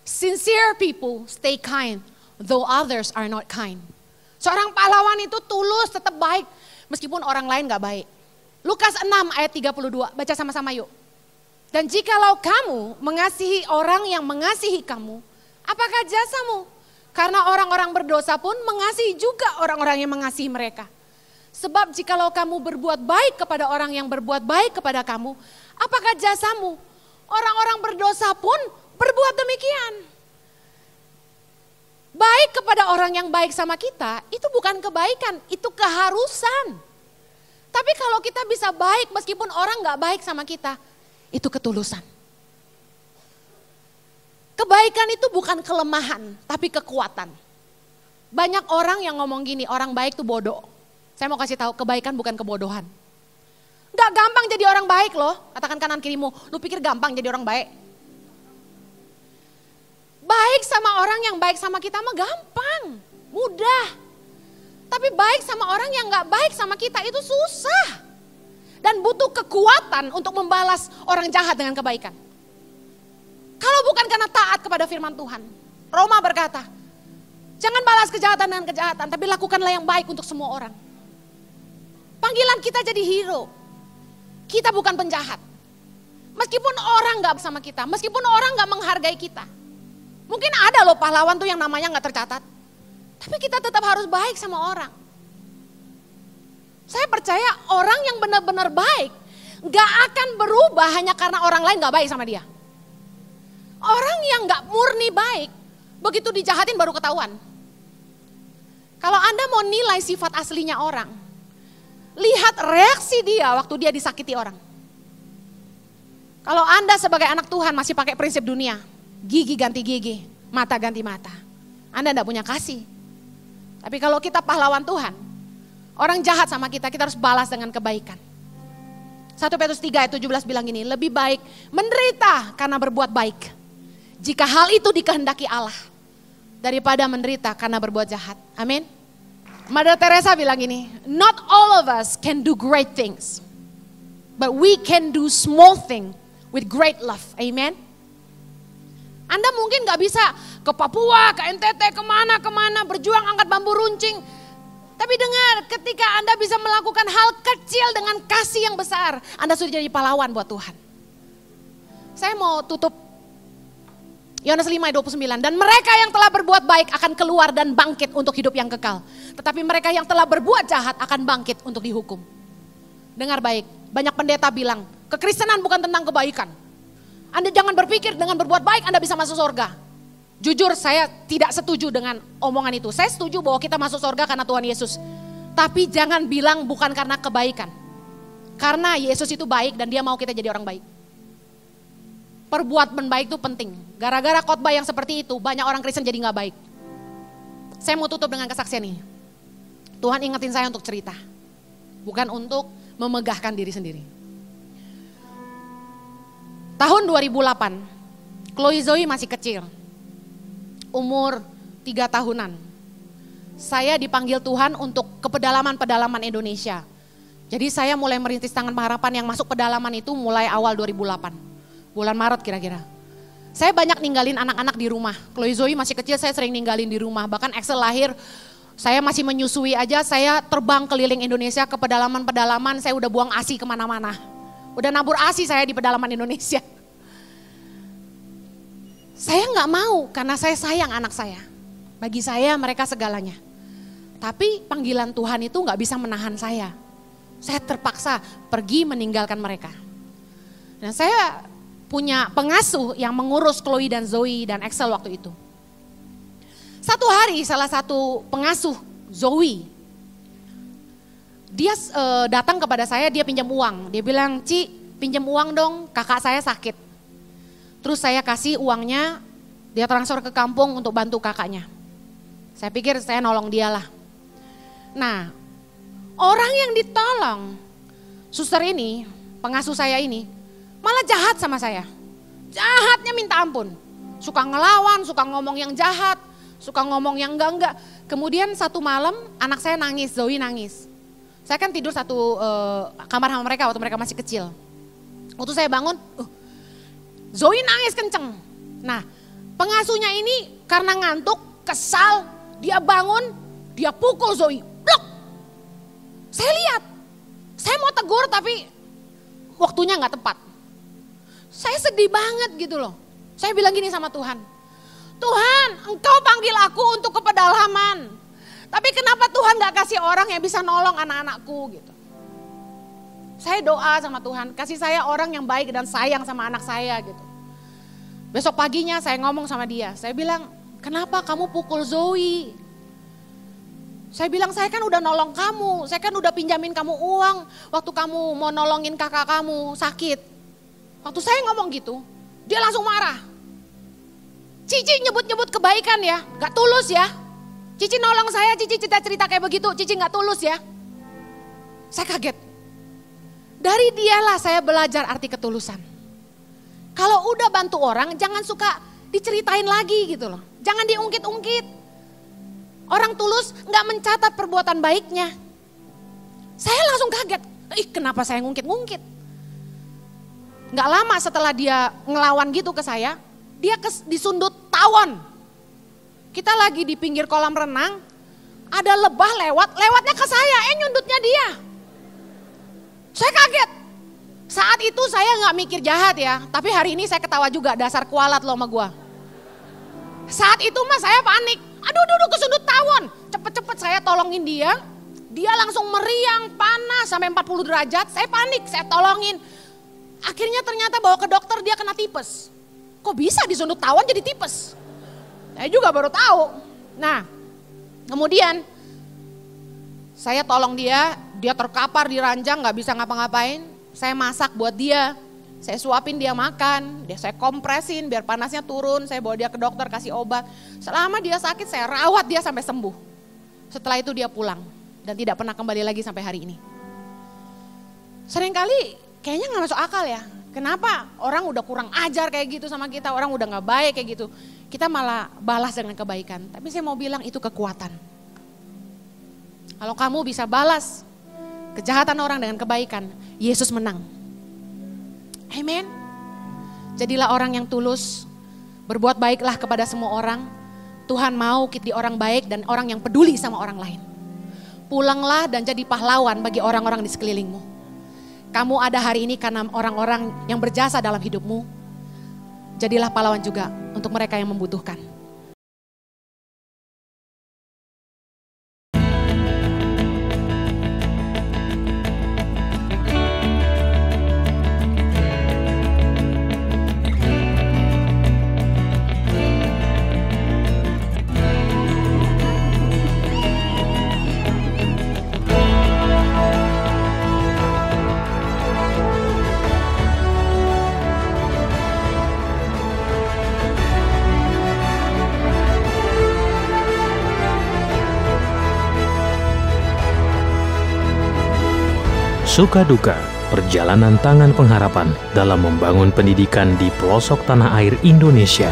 Sincere people stay kind, though others are not kind. Seorang pahlawan itu tulus, tetap baik, meskipun orang lain gak baik. Lukas 6 ayat 32, baca sama-sama yuk. Dan jikalau kamu mengasihi orang yang mengasihi kamu, apakah jasamu? Karena orang-orang berdosa pun mengasihi juga orang-orang yang mengasihi mereka. Sebab jikalau kamu berbuat baik kepada orang yang berbuat baik kepada kamu, apakah jasamu? Orang-orang berdosa pun berbuat demikian. Baik kepada orang yang baik sama kita, itu bukan kebaikan, itu keharusan. Tapi kalau kita bisa baik meskipun orang gak baik sama kita, itu ketulusan. Kebaikan itu bukan kelemahan, tapi kekuatan. Banyak orang yang ngomong gini, orang baik itu bodoh. Saya mau kasih tahu, kebaikan bukan kebodohan. Gak gampang jadi orang baik loh, katakan kanan kirimu, lu pikir gampang jadi orang baik? Baik sama orang yang baik sama kita mah gampang, mudah. Tapi baik sama orang yang gak baik sama kita itu susah. Dan butuh kekuatan untuk membalas orang jahat dengan kebaikan. Kalau bukan karena taat kepada firman Tuhan. Roma berkata, jangan balas kejahatan dengan kejahatan, tapi lakukanlah yang baik untuk semua orang. Panggilan kita jadi hero. Kita bukan penjahat. Meskipun orang gak bersama kita, meskipun orang gak menghargai kita. Mungkin ada loh pahlawan tuh yang namanya gak tercatat. Tapi kita tetap harus baik sama orang. Saya percaya orang yang benar-benar baik gak akan berubah hanya karena orang lain gak baik sama dia. Orang yang gak murni baik, begitu dijahatin baru ketahuan. Kalau Anda mau nilai sifat aslinya orang, lihat reaksi dia waktu dia disakiti orang. Kalau Anda sebagai anak Tuhan masih pakai prinsip dunia, gigi ganti gigi, mata ganti mata, Anda gak punya kasih. Tapi kalau kita pahlawan Tuhan, orang jahat sama kita, kita harus balas dengan kebaikan. 1 Petrus 3 ayat 17 bilang gini, lebih baik menderita karena berbuat baik, jika hal itu dikehendaki Allah, daripada menderita karena berbuat jahat. Amin. Mother Teresa bilang gini, not all of us can do great things, but we can do small thing with great love. Amen. Anda mungkin gak bisa ke Papua, ke NTT, kemana-kemana, berjuang angkat bambu runcing. Tapi dengar, ketika Anda bisa melakukan hal kecil dengan kasih yang besar, Anda sudah jadi pahlawan buat Tuhan. Saya mau tutup Yohanes 5 ayat 29. Dan mereka yang telah berbuat baik akan keluar dan bangkit untuk hidup yang kekal. Tetapi mereka yang telah berbuat jahat akan bangkit untuk dihukum. Dengar baik, banyak pendeta bilang, kekristenan bukan tentang kebaikan. Anda jangan berpikir dengan berbuat baik Anda bisa masuk surga. Jujur saya tidak setuju dengan omongan itu. Saya setuju bahwa kita masuk surga karena Tuhan Yesus. Tapi jangan bilang bukan karena kebaikan. Karena Yesus itu baik dan dia mau kita jadi orang baik. Perbuatan baik itu penting. Gara-gara khotbah yang seperti itu banyak orang Kristen jadi gak baik. Saya mau tutup dengan kesaksian ini. Tuhan ingetin saya untuk cerita. Bukan untuk memegahkan diri sendiri. Tahun 2008, Chloe Zoe masih kecil, umur 3 tahunan. Saya dipanggil Tuhan untuk ke pedalaman-pedalaman Indonesia. Jadi saya mulai merintis tangan pengharapan yang masuk pedalaman itu mulai awal 2008. Bulan Maret kira-kira. Saya banyak ninggalin anak-anak di rumah. Chloe Zoe masih kecil, saya sering ninggalin di rumah. Bahkan Axel lahir, saya masih menyusui aja, saya terbang keliling Indonesia ke pedalaman-pedalaman, saya udah buang ASI kemana-mana. Udah nabur ASI saya di pedalaman Indonesia. Saya gak mau karena saya sayang anak saya. Bagi saya mereka segalanya. Tapi panggilan Tuhan itu gak bisa menahan saya. Saya terpaksa pergi meninggalkan mereka. Dan saya punya pengasuh yang mengurus Chloe dan Zoe dan Axel waktu itu. Satu hari salah satu pengasuh Zoe, dia datang kepada saya, dia pinjam uang. Dia bilang, Ci pinjam uang dong, kakak saya sakit. Terus saya kasih uangnya, dia transfer ke kampung untuk bantu kakaknya. Saya pikir saya nolong dia lah. Nah, orang yang ditolong, suster ini, pengasuh saya ini, malah jahat sama saya. Jahatnya minta ampun. Suka ngelawan, suka ngomong yang jahat, suka ngomong yang enggak. Kemudian satu malam anak saya nangis, Zoe nangis. Saya kan tidur satu kamar sama mereka waktu mereka masih kecil. Waktu saya bangun, Zoe nangis kenceng. Nah, Pengasuhnya ini karena ngantuk, kesal, dia bangun, dia pukul Zoe. Blok. Saya lihat, saya mau tegur tapi waktunya nggak tepat. Saya sedih banget gitu loh. Saya bilang gini sama Tuhan, Tuhan, Engkau panggil aku untuk ke pedalaman. Tapi kenapa Tuhan gak kasih orang yang bisa nolong anak-anakku gitu. Saya doa sama Tuhan, kasih saya orang yang baik dan sayang sama anak saya gitu. Besok paginya saya ngomong sama dia, saya bilang, kenapa kamu pukul Zoe? Saya bilang, saya kan udah nolong kamu, saya kan udah pinjamin kamu uang waktu kamu mau nolongin kakak kamu sakit. Waktu saya ngomong gitu, dia langsung marah. Cici nyebut-nyebut kebaikan ya, gak tulus ya. Cici nolong saya, Cici cerita-cerita kayak begitu, Cici gak tulus ya. Saya kaget. Dari dialah saya belajar arti ketulusan. Kalau udah bantu orang, jangan suka diceritain lagi gitu loh. Jangan diungkit-ungkit. Orang tulus gak mencatat perbuatan baiknya. Saya langsung kaget, kenapa saya ngungkit-ngungkit. Gak lama setelah dia ngelawan gitu ke saya, dia di sundut tawon. Kita lagi di pinggir kolam renang, ada lebah lewatnya ke saya, nyundutnya dia. Saya kaget. Saat itu saya gak mikir jahat ya, tapi hari ini saya ketawa juga, dasar kualat lo sama gua. Saat itu mah saya panik, aduh kesundut tawon. Cepet-cepet saya tolongin dia, dia langsung meriang, panas sampai 40 derajat, saya panik, saya tolongin. Akhirnya ternyata bawa ke dokter dia kena tipes. Kok bisa disundut tawon jadi tipes? Saya juga baru tahu. Nah, kemudian saya tolong dia terkapar di ranjang gak bisa ngapa-ngapain. Saya masak buat dia, saya suapin dia makan, saya kompresin biar panasnya turun, saya bawa dia ke dokter kasih obat. Selama dia sakit saya rawat dia sampai sembuh. Setelah itu dia pulang dan tidak pernah kembali lagi sampai hari ini. Seringkali kayaknya gak masuk akal ya. Kenapa orang udah kurang ajar kayak gitu sama kita, orang udah gak baik kayak gitu. Kita malah balas dengan kebaikan. Tapi saya mau bilang itu kekuatan. Kalau kamu bisa balas kejahatan orang dengan kebaikan, Yesus menang. Amin. Jadilah orang yang tulus, berbuat baiklah kepada semua orang. Tuhan mau kita di orang baik dan orang yang peduli sama orang lain. Pulanglah dan jadi pahlawan bagi orang-orang di sekelilingmu. Kamu ada hari ini karena orang-orang yang berjasa dalam hidupmu. Jadilah pahlawan juga untuk mereka yang membutuhkan. Suka duka, perjalanan tangan pengharapan dalam membangun pendidikan di pelosok tanah air Indonesia.